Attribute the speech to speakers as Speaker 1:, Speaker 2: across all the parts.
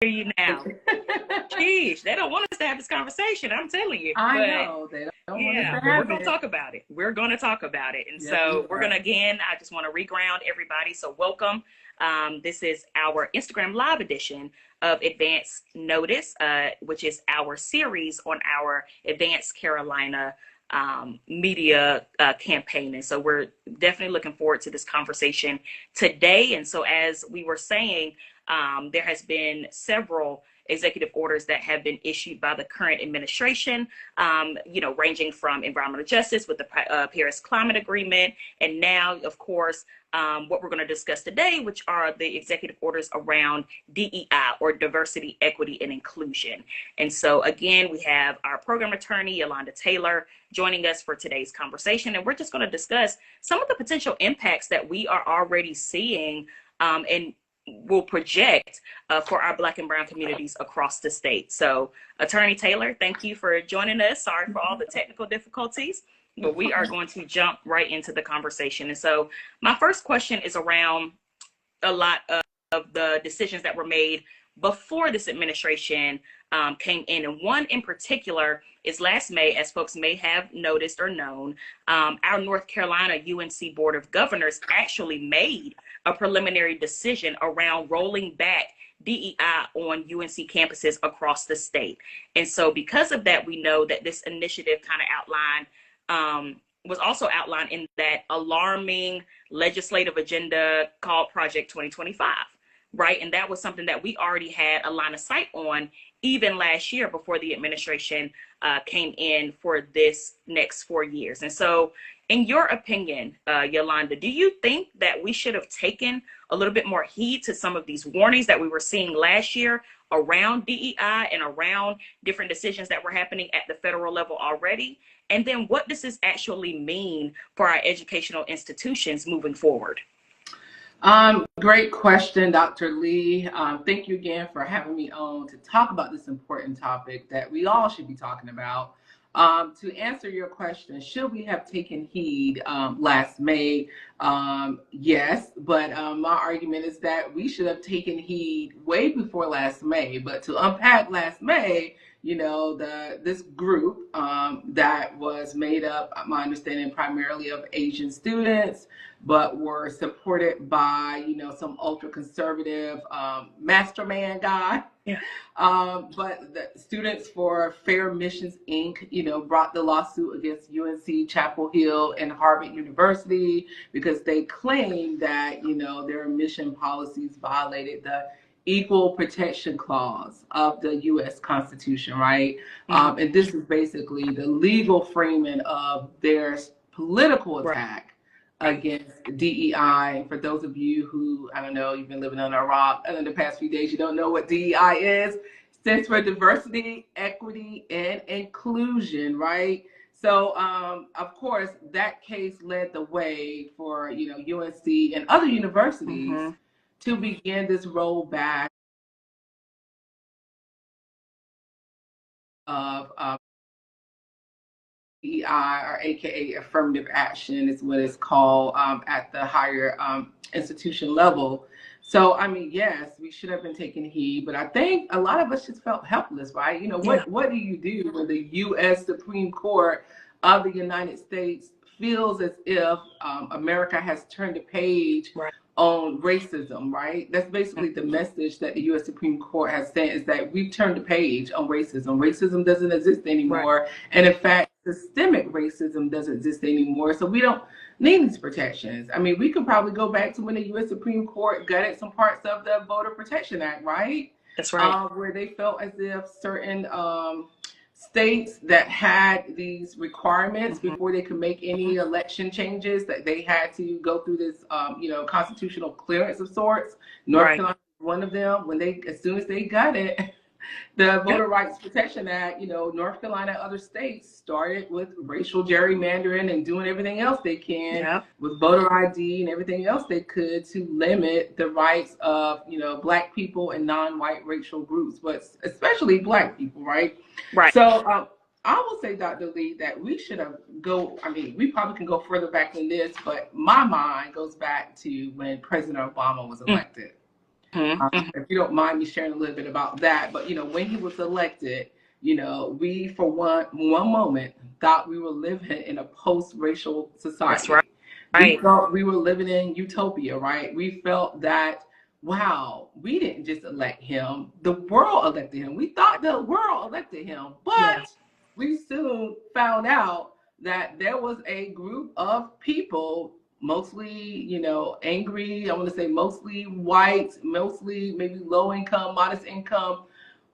Speaker 1: you now. Sheesh, they don't want us to have this conversation. I'm telling you.
Speaker 2: I know they don't want us to
Speaker 1: Yeah, but we're
Speaker 2: have
Speaker 1: going to
Speaker 2: it.
Speaker 1: talk about it. We're going to talk about it. And
Speaker 2: Yes,
Speaker 1: so we're going to, again, I just want to reground everybody. So welcome. This is our Instagram live edition of Advanced Notice, which is our series on our Advanced Carolina media campaign. And so we're definitely looking forward to this conversation today. And so as we were saying, there has been several executive orders that have been issued by the current administration, ranging from environmental justice with the Paris Climate Agreement, and now, of course, what we're going to discuss today, which are the executive orders around DEI, or diversity, equity, and inclusion. And so, again, we have our program attorney, Yolanda Taylor, joining us for today's conversation, and we're just going to discuss some of the potential impacts that we are already seeing and will project for our Black and Brown communities across the state. So, Attorney Taylor, thank you for joining us. Sorry for all the technical difficulties, but we are going to jump right into the conversation. And so my first question is around a lot of the decisions that were made before this administration came in. And one in particular is last May, as folks may have noticed or known, our North Carolina UNC Board of Governors actually made a preliminary decision around rolling back DEI on UNC campuses across the state. And so because of that, we know that this initiative kind of outlined, was also outlined in that alarming legislative agenda called Project 2025, right? And that was something that we already had a line of sight on even last year before the administration came in for this next 4 years. And so in your opinion, Yolanda, do you think that we should have taken a little bit more heed to some of these warnings that we were seeing last year around DEI and around different decisions that were happening at the federal level already? And then what does this actually mean for our educational institutions moving forward?
Speaker 2: Great question, Dr. Lee. Thank you again for having me on to talk about this important topic that we all should be talking about. To answer your question, should we have taken heed last May? Yes, but my argument is that we should have taken heed way before last May. But to unpack last May, this group that was made up, my understanding, primarily of Asian students, but were supported by, some ultra-conservative mastermind guy.
Speaker 1: Yeah.
Speaker 2: But the Students for Fair Missions, Inc., brought the lawsuit against UNC, Chapel Hill, and Harvard University because they claimed that, their mission policies violated the Equal Protection Clause of the U.S. Constitution, right? Mm-hmm. And this is basically the legal framing of their political attack against DEI. And for those of you who, I don't know, you've been living under a rock in the past few days, you don't know what DEI is. It stands for diversity, equity, and inclusion, right? So, of course, that case led the way for, UNC and other universities mm-hmm. to begin this rollback of DEI, or AKA affirmative action, is what it's called at the higher institution level. So, yes, we should have been taking heed, but I think a lot of us just felt helpless, right? What do you do when the U.S. Supreme Court of the United States feels as if America has turned a page on racism, right? That's basically the message that the U.S. Supreme Court has sent, is that we've turned the page on racism. Racism doesn't exist anymore. And in fact, systemic racism doesn't exist anymore. So we don't need these protections. We could probably go back to when the U.S. Supreme Court gutted some parts of the Voter Protection Act, right?
Speaker 1: That's right.
Speaker 2: Where they felt as if certain states that had these requirements mm-hmm. before they could make any election changes, that they had to go through this, constitutional clearance of sorts. North Carolina was one of them. As soon as they got it, the Voter Rights Protection Act, North Carolina and other states started with racial gerrymandering and doing everything else they can with voter ID and everything else they could to limit the rights of, Black people and non-white racial groups, but especially Black people, right? Right. So I will say, Dr. Lee, that we should have we probably can go further back than this, but my mind goes back to when President Obama was elected.
Speaker 1: Mm-hmm.
Speaker 2: If you don't mind me sharing a little bit about that, but when he was elected, we for one moment thought we were living in a post-racial
Speaker 1: That's right.
Speaker 2: society. We
Speaker 1: Right.
Speaker 2: felt we were living in utopia, right? We felt that, wow, we didn't just elect him, the world elected him. We thought the world elected him,
Speaker 1: Yeah.
Speaker 2: but we soon found out that there was a group of people, mostly, angry. I want to say mostly white, mostly maybe low income, modest income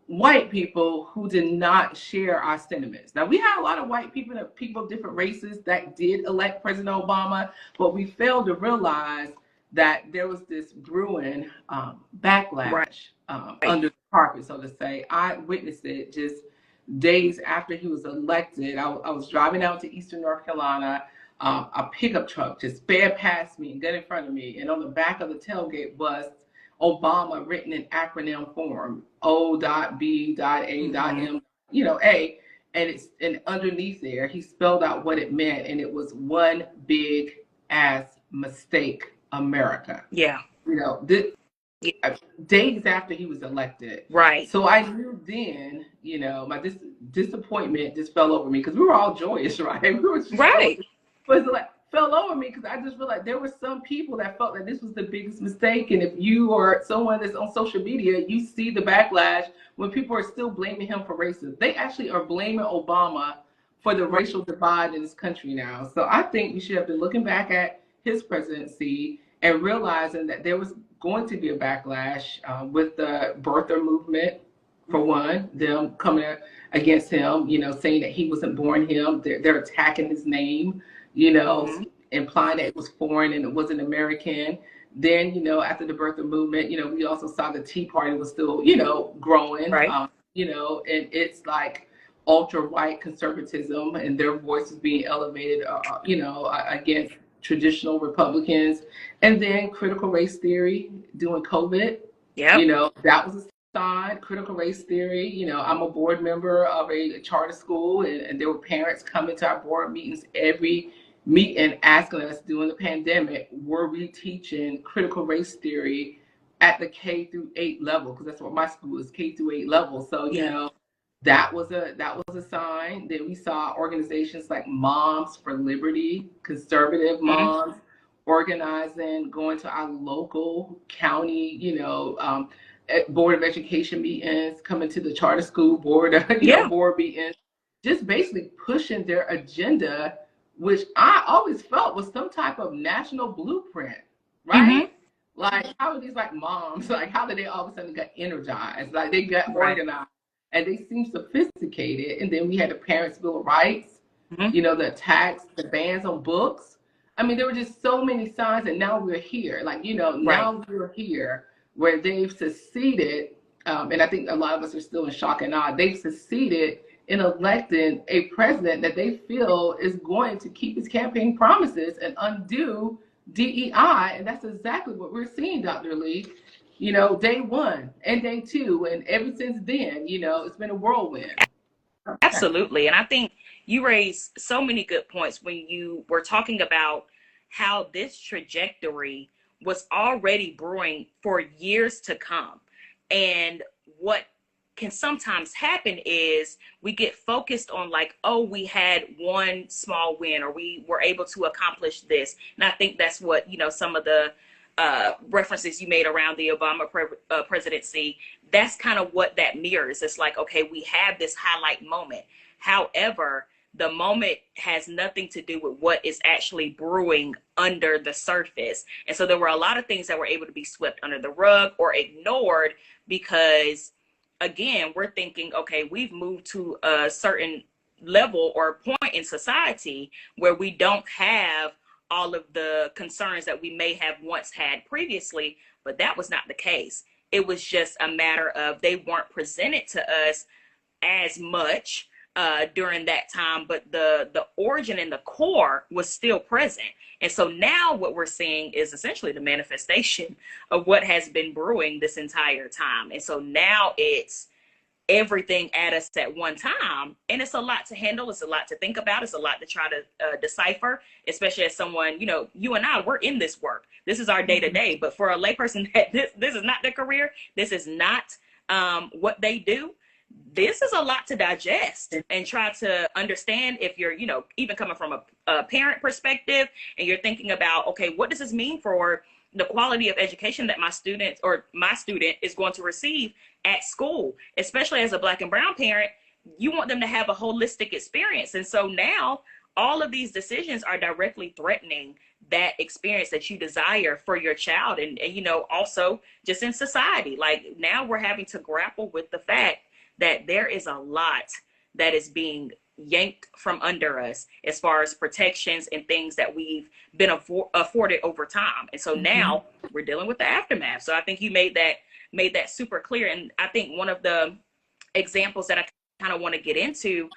Speaker 2: white people who did not share our sentiments. Now, we had a lot of white people of different races that did elect President Obama, but we failed to realize that there was this brewing
Speaker 1: Right.
Speaker 2: backlash under the carpet, so to say. I witnessed it just days after he was elected. I was driving out to Eastern North Carolina. A pickup truck just sped past me and got in front of me, and on the back of the tailgate was Obama written in acronym form,
Speaker 1: Mm-hmm.
Speaker 2: O.B.A.M, A, and underneath there he spelled out what it meant, and it was one big ass mistake, America.
Speaker 1: Yeah.
Speaker 2: This,
Speaker 1: Yeah.
Speaker 2: days after he was elected.
Speaker 1: Right.
Speaker 2: So I knew then, my disappointment just fell over me because we were all joyous, right? We were just so,
Speaker 1: Right.
Speaker 2: but it's like fell over me because I just realized there were some people that felt that this was the biggest mistake. And if you or someone that's on social media, you see the backlash when people are still blaming him for racism. They actually are blaming Obama for the
Speaker 1: Right.
Speaker 2: racial divide in this country now. So I think we should have been looking back at his presidency and realizing that there was going to be a backlash with the birther movement, for one, them coming against him, saying that he wasn't born him. They're attacking his name,
Speaker 1: Mm-hmm.
Speaker 2: implying that it was foreign and it wasn't American. Then, after the birther movement, we also saw the Tea Party was still, growing,
Speaker 1: Right.
Speaker 2: and it's like ultra white conservatism and their voices being elevated, against traditional Republicans. And then critical race theory during COVID,
Speaker 1: Yep.
Speaker 2: that was a sign. Critical race theory, I'm a board member of a charter school, and there were parents coming to our board meetings every meeting asking us during the pandemic, were we teaching critical race theory at the K through 8 level? Because that's what my school is, K through 8 level. So,
Speaker 1: Yeah.
Speaker 2: that was a sign. Then we saw organizations like Moms for Liberty, conservative
Speaker 1: Mm-hmm.
Speaker 2: moms, organizing, going to our local county, board of education meetings, coming to the charter school board,
Speaker 1: Yeah.
Speaker 2: board meetings, just basically pushing their agenda, which I always felt was some type of national blueprint,
Speaker 1: Mm-hmm.
Speaker 2: right? Like, how are these like moms? Like, how did they all of a sudden get energized? Like, they got
Speaker 1: Right.
Speaker 2: organized and they seem sophisticated. And then we had the Parents' Bill of Rights,
Speaker 1: Mm-hmm.
Speaker 2: the tax, the bans on books. I mean, there were just so many signs, and now we're here. Like,
Speaker 1: Right.
Speaker 2: now we're here where they've succeeded, and I think a lot of us are still in shock and awe. They've succeeded in electing a president that they feel is going to keep his campaign promises and undo DEI, and that's exactly what we're seeing, Dr. Lee. Day one and day two, and ever since then, it's been a whirlwind. Okay.
Speaker 1: Absolutely. And I think you raised so many good points when you were talking about how this trajectory was already brewing for years to come. And what can sometimes happen is we get focused on like, oh, we had one small win or we were able to accomplish this. And I think that's what, some of the references you made around the Obama presidency, that's kind of what that mirrors. It's like, okay, we have this highlight moment. However, the moment has nothing to do with what is actually brewing under the surface. And so there were a lot of things that were able to be swept under the rug or ignored because, again, we're thinking, okay, we've moved to a certain level or point in society where we don't have all of the concerns that we may have once had previously, but that was not the case. It was just a matter of they weren't presented to us as much during that time, but the origin and the core was still present. And so now what we're seeing is essentially the manifestation of what has been brewing this entire time. And so now it's everything at us at one time. And it's a lot to handle. It's a lot to think about. It's a lot to try to decipher, especially as someone, you and I, we're in this work. This is our day to day. But for a layperson, that this is not their career. This is not what they do. This is a lot to digest and try to understand if you're, even coming from a parent perspective and you're thinking about, okay, what does this mean for the quality of education that my student is going to receive at school, especially as a Black and brown parent. You want them to have a holistic experience. And so now all of these decisions are directly threatening that experience that you desire for your child. And also just in society, like now we're having to grapple with the fact that there is a lot that is being yanked from under us as far as protections and things that we've been afforded over time. And so now we're dealing with the aftermath. So I think you made that super clear. And I think one of the examples that I kind of want to get into